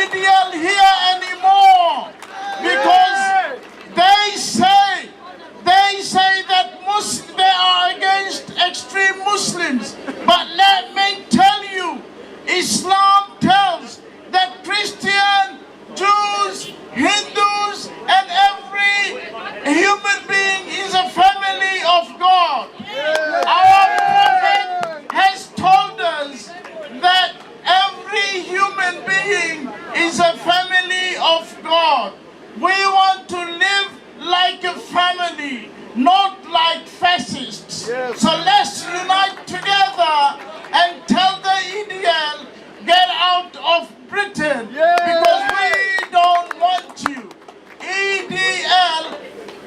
EDL here anymore because they say that they are against extreme Muslims. But let me tell you, Islam tells that Christian, Jews, Hindus, and every human being is a family of God. Our Prophet has told us that every human being is a family of God. We want to live like a family, not like fascists. Yes. So let's unite together and tell the EDL, get out of Britain, because we don't want you. EDL,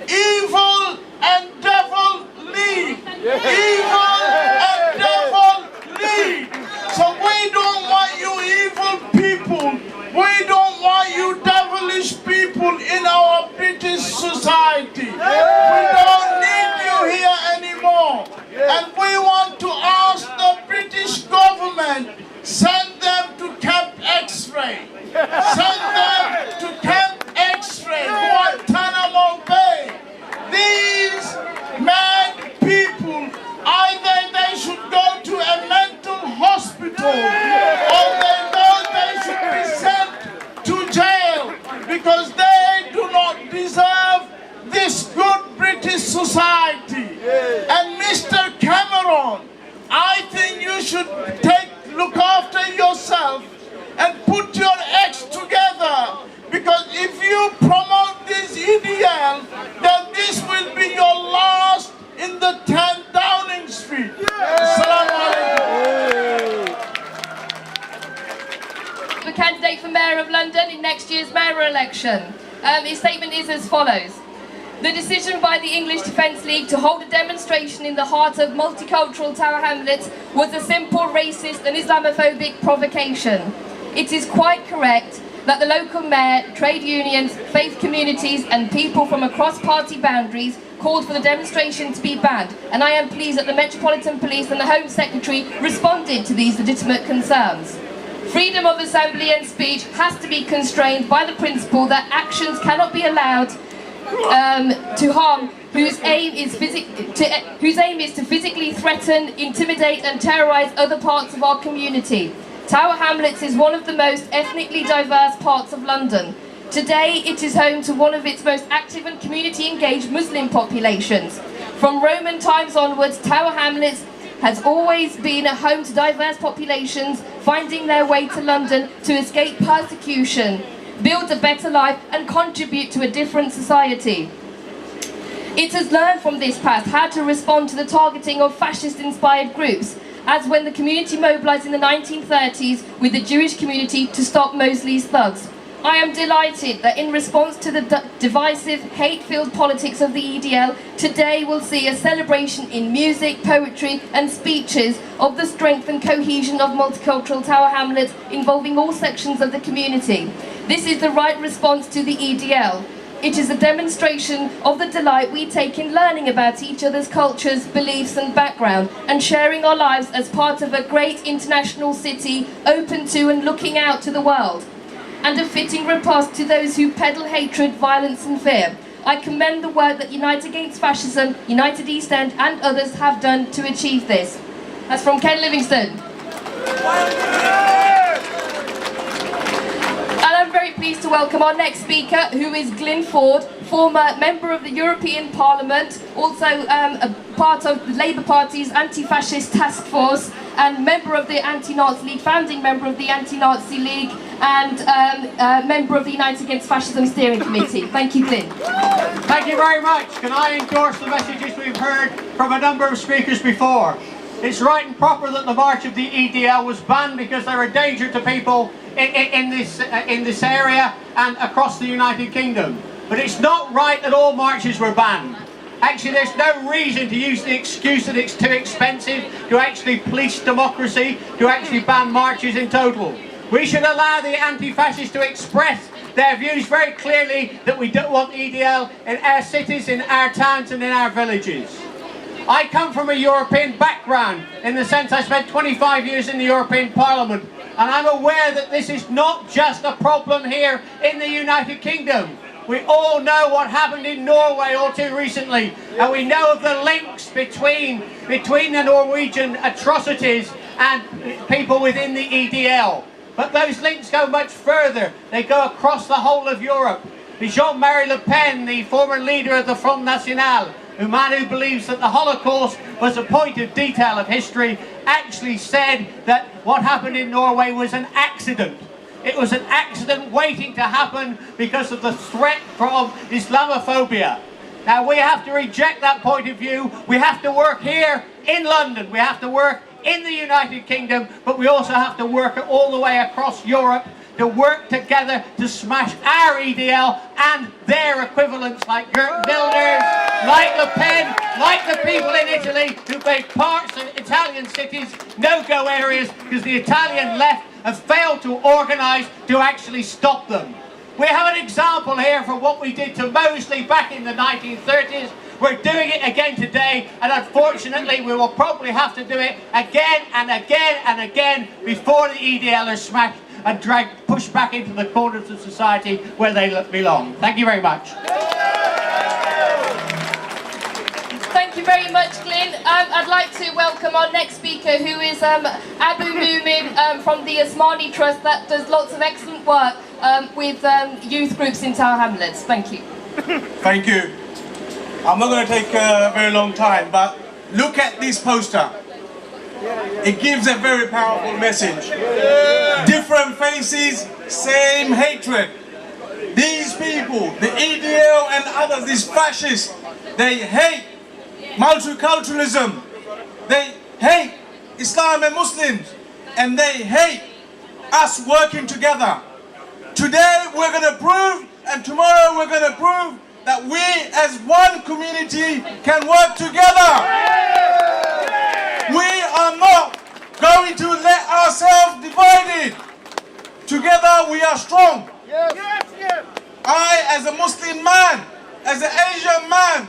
evil and devil lead. Evil and devil lead. So we don't want you evil people. We don't want you devilish people in our British society. We don't need you here anymore. And we want to ask the British government, send them to Camp X-Ray. Send them to Camp X-Ray, Guantanamo Bay. These mad people, either they should go to a mental hospital or they should be sent to jail, because they do not deserve this good British society. And Mr. Cameron, I think you should look after yourself and put your acts together, because if you promote this EDL, then this will be your last in the 10 Downing Street. Assalamu alaikum. The candidate for Mayor of London in next year's mayoral election. His statement is as follows. The decision by the English Defence League to hold a demonstration in the heart of multicultural Tower Hamlets was a simple racist and Islamophobic provocation. It is quite correct that the local mayor, trade unions, faith communities and people from across party boundaries called for the demonstration to be banned, and I am pleased that the Metropolitan Police and the Home Secretary responded to these legitimate concerns. Freedom of assembly and speech has to be constrained by the principle that actions cannot be allowed to harm whose aim is to physically threaten, intimidate and terrorise other parts of our community. Tower Hamlets is one of the most ethnically diverse parts of London. Today it is home to one of its most active and community engaged Muslim populations. From Roman times onwards, Tower Hamlets has always been a home to diverse populations finding their way to London to escape persecution, build a better life and contribute to a different society. It has learned from this past how to respond to the targeting of fascist-inspired groups, as when the community mobilised in the 1930s with the Jewish community to stop Mosley's thugs. I am delighted that in response to the divisive, hate-filled politics of the EDL, today we'll see a celebration in music, poetry and speeches of the strength and cohesion of multicultural Tower Hamlets involving all sections of the community. This is the right response to the EDL. It is a demonstration of the delight we take in learning about each other's cultures, beliefs and background, and sharing our lives as part of a great international city open to and looking out to the world. And a fitting riposte to those who peddle hatred, violence and fear. I commend the work that Unite Against Fascism, United East End and others have done to achieve this. That's from Ken Livingstone. And I'm very pleased to welcome our next speaker, who is Glyn Ford, former member of the European Parliament, also a part of the Labour Party's anti-fascist task force, and member of the Anti-Nazi League, founding member of the Anti-Nazi League, and member of the Unite Against Fascism Steering Committee. Thank you, Glyn. Thank you very much. Can I endorse the messages we've heard from a number of speakers before? It's right and proper that the march of the EDL was banned because they're a danger to people in this area and across the United Kingdom. But it's not right that all marches were banned. Actually, there's no reason to use the excuse that it's too expensive to actually police democracy, to actually ban marches in total. We should allow the anti-fascists to express their views very clearly that we don't want EDL in our cities, in our towns and in our villages. I come from a European background in the sense I spent 25 years in the European Parliament And I'm aware that this is not just a problem here in the United Kingdom. We all know what happened in Norway all too recently, and we know of the links between the Norwegian atrocities and people within the EDL. But those links go much further. They go across the whole of Europe. Jean-Marie Le Pen, the former leader of the Front National, a man who believes that the Holocaust was a point of detail of history, actually said that what happened in Norway was an accident. It was an accident waiting to happen because of the threat from Islamophobia. Now we have to reject that point of view. We have to work here in London. We have to work in the United Kingdom, but we also have to work all the way across Europe to work together to smash our EDL and their equivalents like Geert Wilders, like Le Pen, like the people in Italy who made parts of Italian cities no-go areas because the Italian left have failed to organise to actually stop them. We have an example here for what we did to Mosley back in the 1930s. We're doing it again today, and unfortunately we will probably have to do it again and again and again before the EDL are smashed and pushed back into the corners of society where they belong. Thank you very much. Thank you very much, Glyn. I'd like to welcome our next speaker, who is Abu Mumin from the Osmani Trust that does lots of excellent work with youth groups in Tower Hamlets. Thank you. Thank you. I'm not going to take a very long time, but look at this poster. It gives a very powerful message. Different faces, same hatred. These people, the EDL and others, these fascists, they hate multiculturalism. They hate Islam and Muslims. And they hate us working together. Today we're going to prove, and tomorrow we're going to prove, that we as one community can work together. We are not going to let ourselves divided. Together we are strong. I, as a Muslim man, as an Asian man,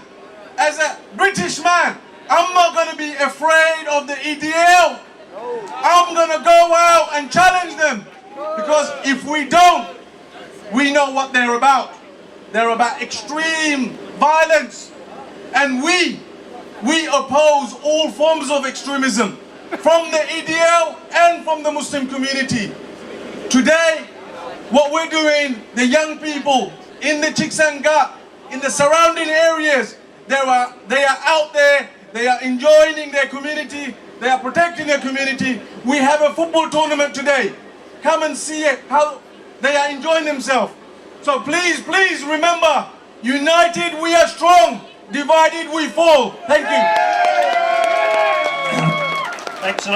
as a British man, I'm not going to be afraid of the EDL. I'm going to go out and challenge them. Because if we don't, we know what they're about. They're about extreme violence. And we oppose all forms of extremism from the EDL and from the Muslim community. Today, what we're doing, the young people in the Chiksanga, in the surrounding areas, they are out there, they are enjoying their community, they are protecting their community. We have a football tournament today. Come and see it, how they are enjoying themselves. So please, please remember, united we are strong, divided we fall. Thank you. Thanks a lot.